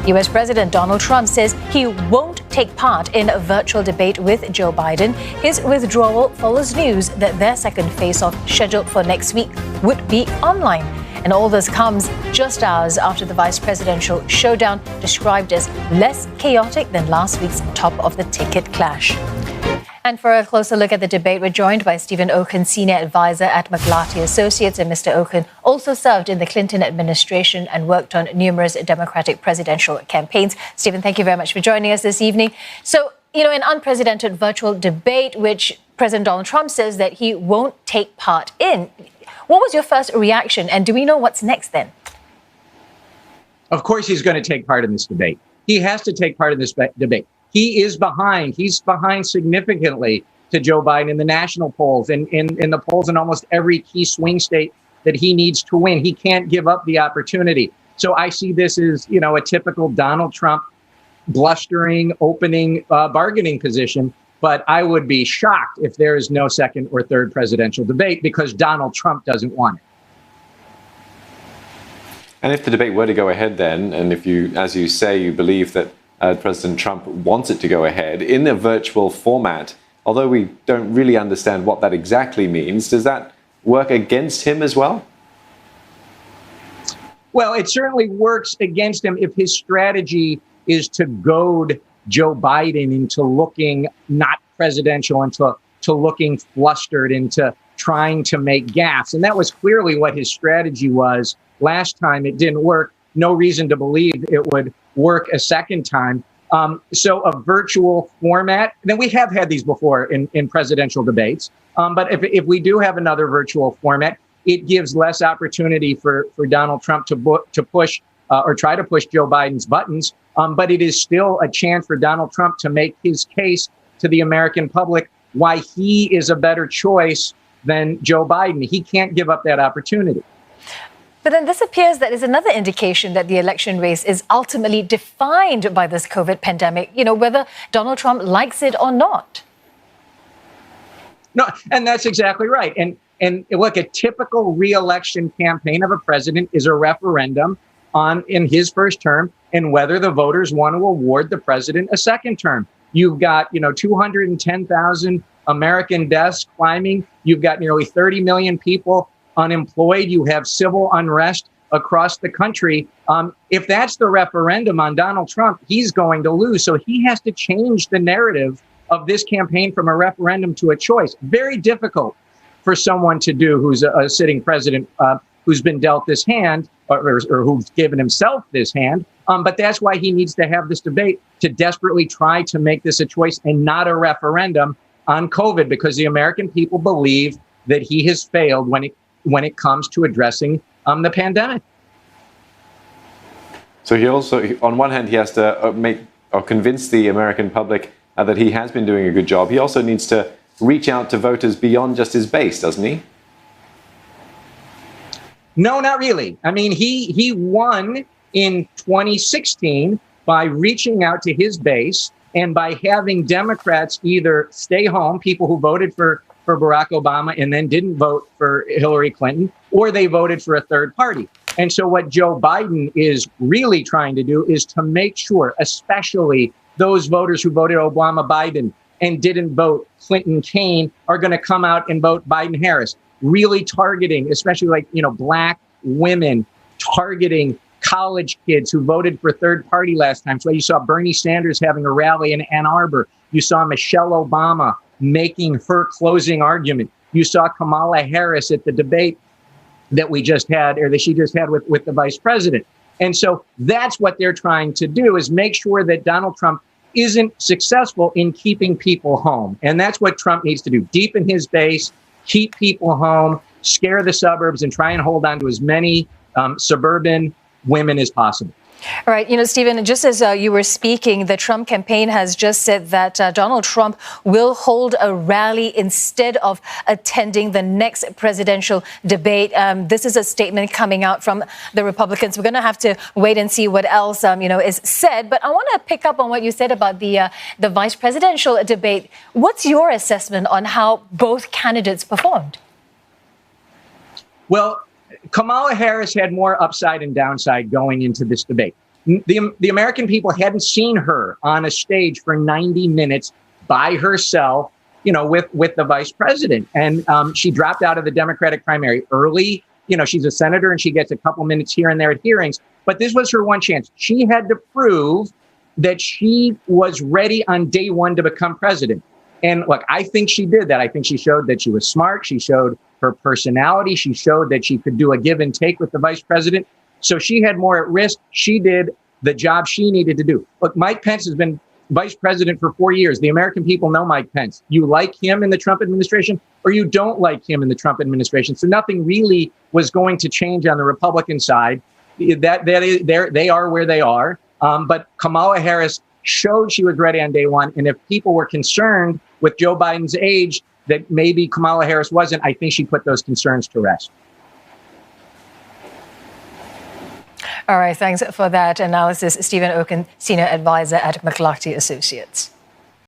U.S. President Donald Trump says he won't take part in a virtual debate with Joe Biden. His withdrawal follows news that their second face-off, scheduled for next week, would be online. And all this comes just hours after the vice presidential showdown, described as less chaotic than last week's top-of-the-ticket clash. And for a closer look at the debate, we're joined by Stephen Okun, senior advisor at McLarty Associates. And Mr. Okun also served in the Clinton administration and worked on numerous Democratic presidential campaigns. Stephen, thank you very much for joining us this evening. So, an unprecedented virtual debate, which President Donald Trump says that he won't take part in. What was your first reaction? And do we know what's next then? Of course, he's going to take part in this debate. He has to take part in this debate. He's behind significantly to Joe Biden in the national polls and in the polls in almost every key swing state that he needs to win. He can't give up the opportunity. So I see this as, a typical Donald Trump blustering, opening, bargaining position. But I would be shocked if there is no second or third presidential debate because Donald Trump doesn't want it. And if the debate were to go ahead then, and if you, as you say, you believe that President Trump wants it to go ahead in a virtual format, although we don't really understand what that exactly means, does that work against him as well? Well, it certainly works against him if his strategy is to goad Joe Biden into looking not presidential, into looking flustered, into trying to make gaffes. And that was clearly what his strategy was last time. It didn't work. No reason to believe it would work a second time. So a virtual format, then we have had these before in presidential debates. But if we do have another virtual format, it gives less opportunity for Donald Trump to push or try to push Joe Biden's buttons. But it is still a chance for Donald Trump to make his case to the American public why he is a better choice than Joe Biden. He can't give up that opportunity. But then this appears that is another indication that the election race is ultimately defined by this COVID pandemic, whether Donald Trump likes it or not. No, and that's exactly right. And look, a typical re-election campaign of a president is a referendum in his first term and whether the voters want to award the president a second term. You've got, 210,000 American deaths climbing. You've got nearly 30 million people unemployed. You have civil unrest across the country. If that's the referendum on Donald Trump, he's going to lose. So he has to change the narrative of this campaign from a referendum to a choice. Very difficult for someone to do who's a sitting president who's been dealt this hand or who's given himself this hand. But that's why he needs to have this debate to desperately try to make this a choice and not a referendum on COVID, because the American people believe that he has failed when it comes to addressing the pandemic. So he also, on one hand, he has to convince the American public that he has been doing a good job. He also needs to reach out to voters beyond just his base, doesn't he? No, not really. I mean, he won in 2016 by reaching out to his base and by having Democrats either stay home, people who voted for Barack Obama and then didn't vote for Hillary Clinton, or they voted for a third party. And so what Joe Biden is really trying to do is to make sure, especially those voters who voted Obama Biden and didn't vote Clinton Kane, are going to come out and vote Biden Harris, really targeting, especially Black women, targeting college kids who voted for third party last time. So you saw Bernie Sanders having a rally in Ann Arbor. You saw Michelle Obama making her closing argument. You saw Kamala Harris at the debate that we just had, or that she just had with the vice president. And so that's what they're trying to do, is make sure that Donald Trump isn't successful in keeping people home. And that's what Trump needs to do. Deepen his base, keep people home, scare the suburbs, and try and hold on to as many suburban women as possible. All right. Stephen, just as you were speaking, the Trump campaign has just said that Donald Trump will hold a rally instead of attending the next presidential debate. This is a statement coming out from the Republicans. We're going to have to wait and see what else, is said. But I want to pick up on what you said about the vice presidential debate. What's your assessment on how both candidates performed? Well, Kamala Harris had more upside and downside going into this debate. The American people hadn't seen her on a stage for 90 minutes by herself, with the vice president. And she dropped out of the Democratic primary early. She's a senator and she gets a couple minutes here and there at hearings. But this was her one chance. She had to prove that she was ready on day one to become president. And look, I think she did that. I think she showed that she was smart. She showed her personality. She showed that she could do a give and take with the vice president. So she had more at risk. She did the job she needed to do. Look, Mike Pence has been vice president for 4 years. The American people know Mike Pence. You like him in the Trump administration or you don't like him in the Trump administration. So nothing really was going to change on the Republican side. They are where they are. But Kamala Harris showed she was ready on day one. And if people were concerned with Joe Biden's age that maybe Kamala Harris wasn't, I think she put those concerns to rest. All right, thanks for that analysis, Stephen Okun, Senior Advisor at McLarty Associates.